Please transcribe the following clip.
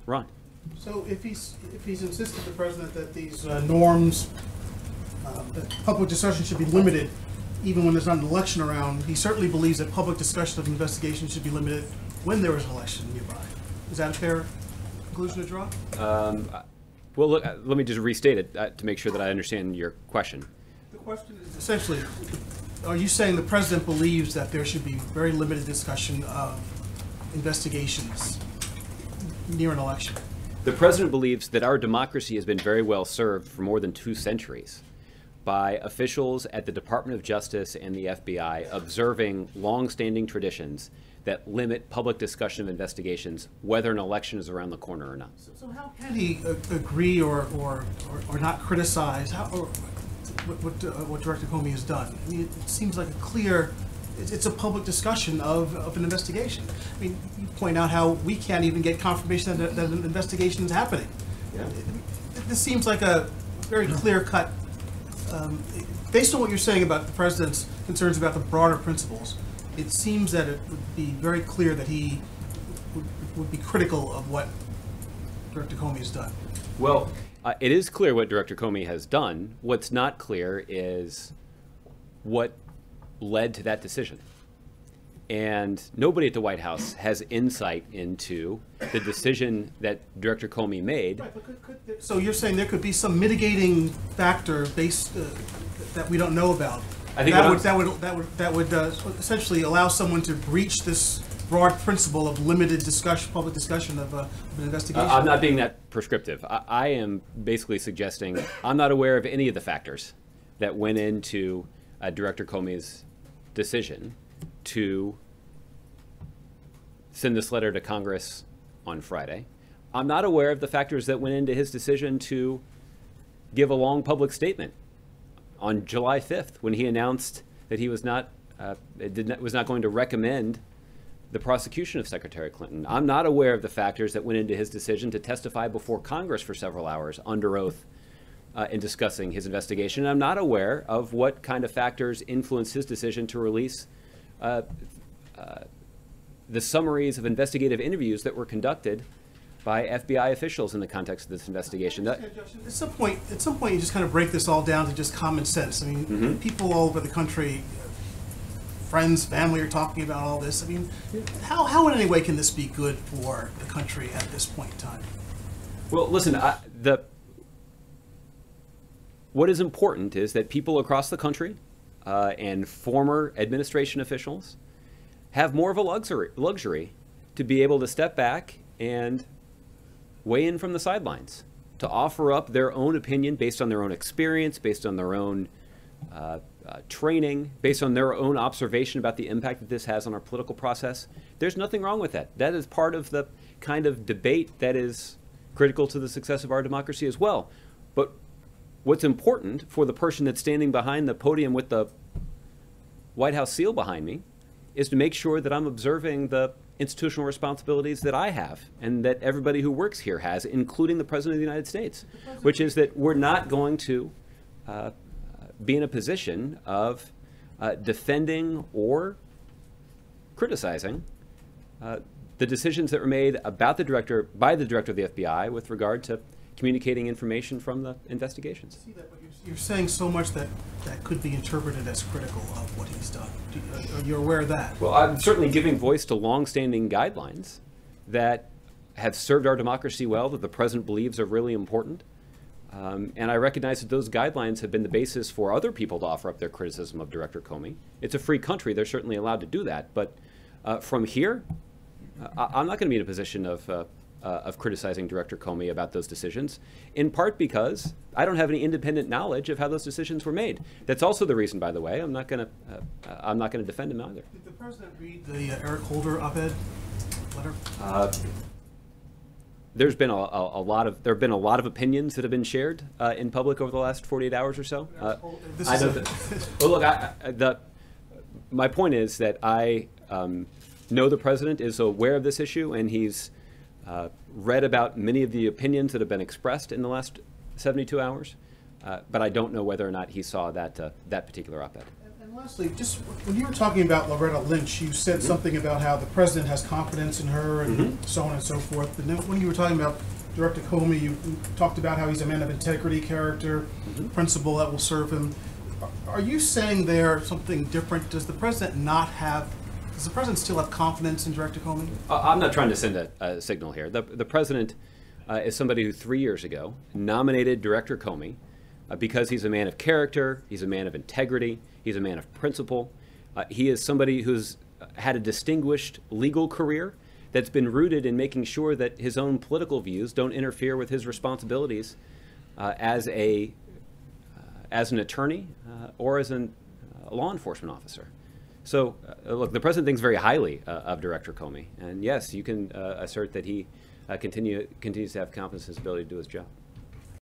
Ron. So if he's insisted, the president, that these norms, that public discussion should be limited, even when there's not an election around, he certainly believes that public discussion of investigations should be limited when there is an election nearby. Is that a fair conclusion to draw? Well, look, let me just restate it to make sure that I understand your question. The question is essentially, are you saying the president believes that there should be very limited discussion of investigations near an election? The president believes that our democracy has been very well served for more than 2 centuries by officials at the Department of Justice and the FBI observing long-standing traditions that limit public discussion of investigations, whether an election is around the corner or not. So how can he agree or not criticize what Director Comey has done? I mean, it seems like a clear, it's a public discussion of an investigation. I mean, you point out how we can't even get confirmation that an investigation is happening. Yeah. This seems like a very clear-cut, based on what you're saying about the president's concerns about the broader principles, it seems that it would be very clear that he would be critical of what Director Comey has done. Well, it is clear what Director Comey has done. What's not clear is what led to that decision. And nobody at the White House has insight into the decision that Director Comey made. Right, but so you're saying there could be some mitigating factor based that we don't know about. I think that would essentially allow someone to breach this broad principle of limited discussion, public discussion of an investigation. I'm not being that prescriptive. I am basically suggesting I'm not aware of any of the factors that went into Director Comey's decision to send this letter to Congress on Friday. I'm not aware of the factors that went into his decision to give a long public statement on July 5th when he announced that he was not going to recommend the prosecution of Secretary Clinton. I'm not aware of the factors that went into his decision to testify before Congress for several hours under oath in discussing his investigation. And I'm not aware of what kind of factors influenced his decision to release the summaries of investigative interviews that were conducted by FBI officials in the context of this investigation. At some point, you just kind of break this all down to just common sense. I mean, people all over the country, friends, family, are talking about all this. I mean, how in any way can this be good for the country at this point in time? Well, listen, what is important is that people across the country and former administration officials have more of a luxury to be able to step back and weigh in from the sidelines, to offer up their own opinion based on their own experience, based on their own training, based on their own observation about the impact that this has on our political process. There's nothing wrong with that. That is part of the kind of debate that is critical to the success of our democracy as well. But what's important for the person that's standing behind the podium with the White House seal behind me is to make sure that I'm observing the institutional responsibilities that I have and that everybody who works here has, including the President of the United States, which is that we're not going to be in a position of defending or criticizing the decisions that were made about the director, by the director of the FBI with regard to communicating information from the investigations. See that, but you're saying so much that could be interpreted as critical of what he's done. Are you aware of that? Well, I'm certainly giving voice to long-standing guidelines that have served our democracy well, that the president believes are really important. And I recognize that those guidelines have been the basis for other people to offer up their criticism of Director Comey. It's a free country. They're certainly allowed to do that. But from here, I'm not going to be in a position of criticizing Director Comey about those decisions, in part because I don't have any independent knowledge of how those decisions were made. That's also the reason, by the way, I'm not going to defend him either. Did the president read the Eric Holder op-ed letter? There have been a lot of opinions that have been shared in public over the last 48 hours or so. My point is that I know the president is aware of this issue, and he's read about many of the opinions that have been expressed in the last 72 hours, but I don't know whether or not he saw that particular op-ed. And And lastly, just when you were talking about Loretta Lynch, you said something about how the president has confidence in her and so on and so forth. And then when you were talking about Director Comey, you talked about how he's a man of integrity, character, principle that will serve him. Are you saying there something different? Does the president still have confidence in Director Comey? I'm not trying to send a signal here. The president is somebody who 3 years ago nominated Director Comey because he's a man of character, he's a man of integrity, he's a man of principle. He is somebody who's had a distinguished legal career that's been rooted in making sure that his own political views don't interfere with his responsibilities as an attorney or as a law enforcement officer. So, look, the president thinks very highly of Director Comey, and yes, you can assert that he continues to have confidence in his ability to do his job.